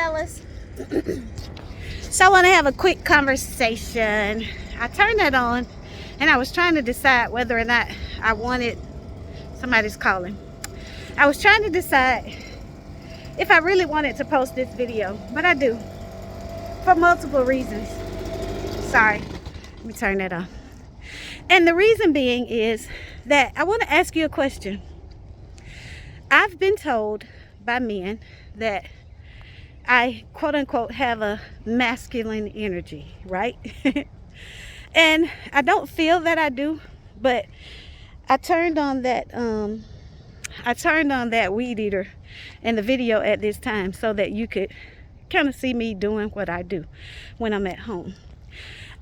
fellas. So I want to have a quick conversation. I turned that on and I was trying to decide whether or not I wanted, somebody's calling. I was trying to decide if I really wanted to post this video, but I do, for multiple reasons. Sorry, let me turn that on. And the reason being is that I want to ask you a question. I've been told by men that I quote unquote have a masculine energy, right? And I don't feel that I do, but I turned on that weed eater in the video at this time so that you could kind of see me doing what I do when I'm at home.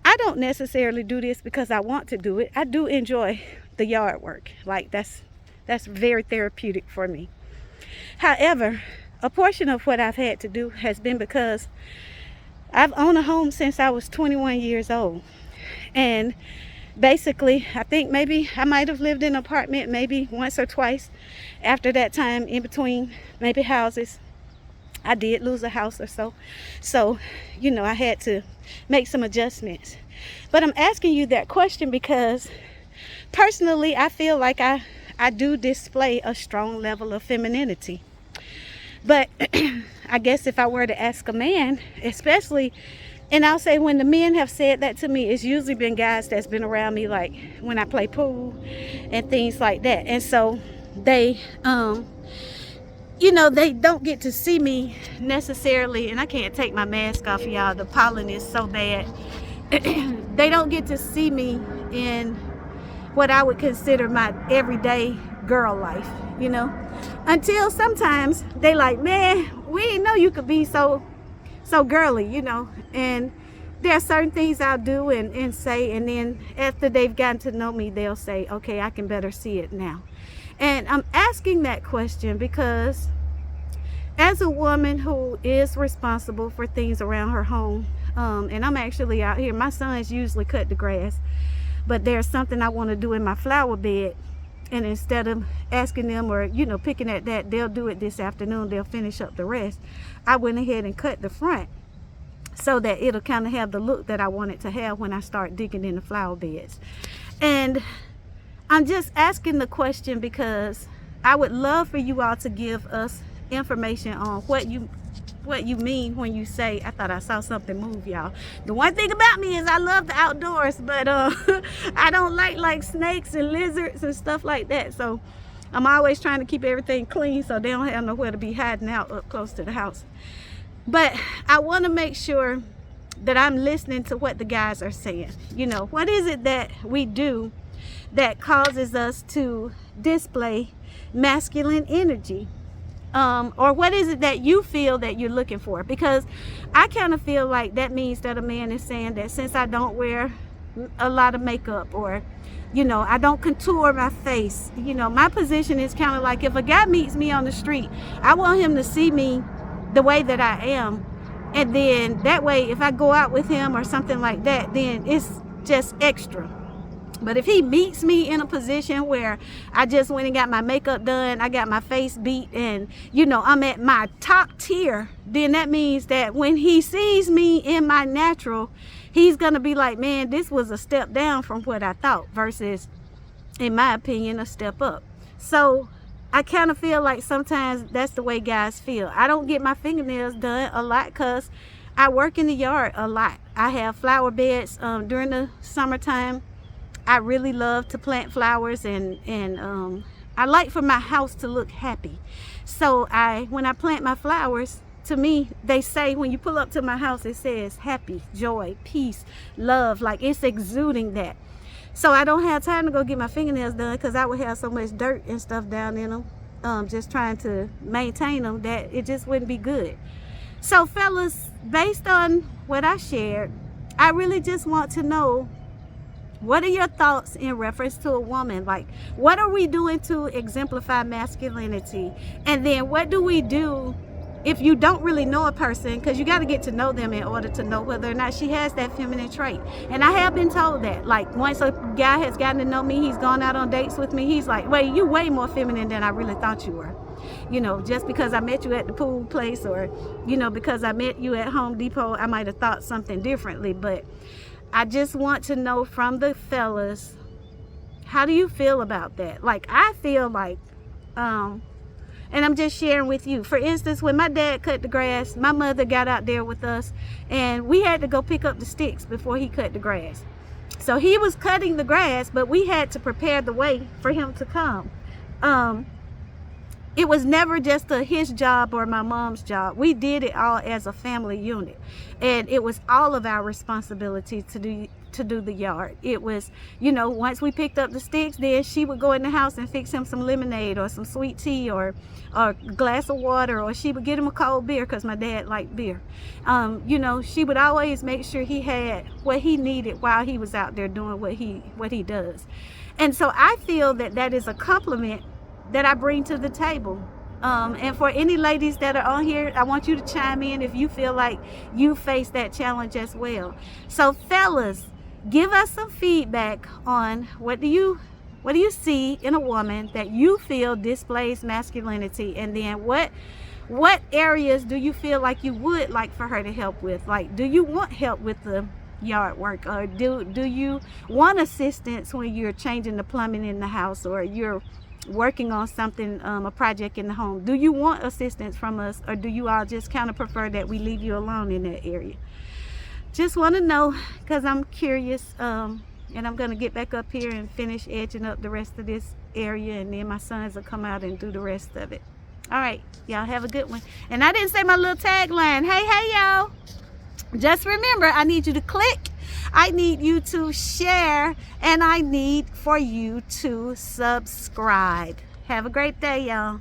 I don't necessarily do this because I want to do it. I do enjoy the yard work. Like that's very therapeutic for me. However, a portion of what I've had to do has been because I've owned a home since I was 21 years old. And basically, I think maybe I might have lived in an apartment maybe once or twice after that time, in between maybe houses. I did lose a house or so. So, you know, I had to make some adjustments. But I'm asking you that question because personally, I feel like I do display a strong level of femininity. But I guess if I were to ask a man, especially, and I'll say when the men have said that to me, it's usually been guys that's been around me, like when I play pool and things like that. And so they, you know, they don't get to see me necessarily, and I can't take my mask off, y'all. The pollen is so bad. They don't get to see me in what I would consider my everyday girl life, you know, until sometimes they like, man, we didn't know you could be so girly, you know. And there are certain things I'll do and say, and then after they've gotten to know me, they'll say, okay, I can better see it now. And I'm asking that question because as a woman who is responsible for things around her home, and I'm actually out here, my sons usually cut the grass, but there's something I want to do in my flower bed. And instead of asking them or, you know, picking at that, they'll do it this afternoon, they'll finish up the rest. I went ahead and cut the front so that it'll kind of have the look that I want it to have when I start digging in the flower beds. And I'm just asking the question because I would love for you all to give us information on what you mean when you say, I thought I saw something move, y'all. The one thing about me is I love the outdoors, but I don't like snakes and lizards and stuff like that. So I'm always trying to keep everything clean so they don't have nowhere to be hiding out up close to the house. But I want to make sure that I'm listening to what the guys are saying. You know, what is it that we do that causes us to display masculine energy? Or what is it that you feel that you're looking for? Because I kind of feel like that means that a man is saying that since I don't wear a lot of makeup, or, you know, I don't contour my face, you know, my position is kind of like, if a guy meets me on the street, I want him to see me the way that I am. And then that way, if I go out with him or something like that, then it's just extra. But if he meets me in a position where I just went and got my makeup done, I got my face beat, and, you know, I'm at my top tier, then that means that when he sees me in my natural, he's going to be like, man, this was a step down from what I thought versus, in my opinion, a step up. So I kind of feel like sometimes that's the way guys feel. I don't get my fingernails done a lot because I work in the yard a lot. I have flower beds during the summertime. I really love to plant flowers, and I like for my house to look happy. So when I plant my flowers, to me, they say, when you pull up to my house, it says happy, joy, peace, love, like it's exuding that. So I don't have time to go get my fingernails done because I would have so much dirt and stuff down in them, just trying to maintain them, that it just wouldn't be good. So fellas, based on what I shared, I really just want to know, what are your thoughts in reference to a woman? Like, what are we doing to exemplify masculinity? And then what do we do if you don't really know a person, because you got to get to know them in order to know whether or not she has that feminine trait. And I have been told that, like, once a guy has gotten to know me, he's gone out on dates with me, he's like, wait, you way more feminine than I really thought you were. You know, just because I met you at the pool place, or, you know, because I met you at Home Depot, I might have thought something differently. But I just want to know from the fellas, how do you feel about that? Like, I feel like, and I'm just sharing with you. For instance, when my dad cut the grass, my mother got out there with us, and we had to go pick up the sticks before he cut the grass. So he was cutting the grass, but we had to prepare the way for him to come. It was never just his job or my mom's job. We did it all as a family unit, and it was all of our responsibility to do the yard. It was, you know, once we picked up the sticks, then she would go in the house and fix him some lemonade or some sweet tea or a glass of water, or she would get him a cold beer because my dad liked beer. You know, she would always make sure he had what he needed while he was out there doing what he does. And so I feel that that is a compliment that I bring to the table. And for any ladies that are on here, I want you to chime in if you feel like you face that challenge as well. So fellas, give us some feedback on what do you see in a woman that you feel displays masculinity, and then what areas do you feel like you would like for her to help with? Like, do you want help with the yard work, or do you want assistance when you're changing the plumbing in the house, or you're working on something, a project in the home? Do you want assistance from us, or do you all just kind of prefer that we leave you alone in that area? Just want to know, because I'm curious. And I'm going to get back up here and finish edging up the rest of this area, and then my sons will come out and do the rest of it. All right, y'all have a good one. And I didn't say my little tagline. Hey y'all, just remember, I need you to click, I need you to share, and I need for you to subscribe. Have a great day, y'all.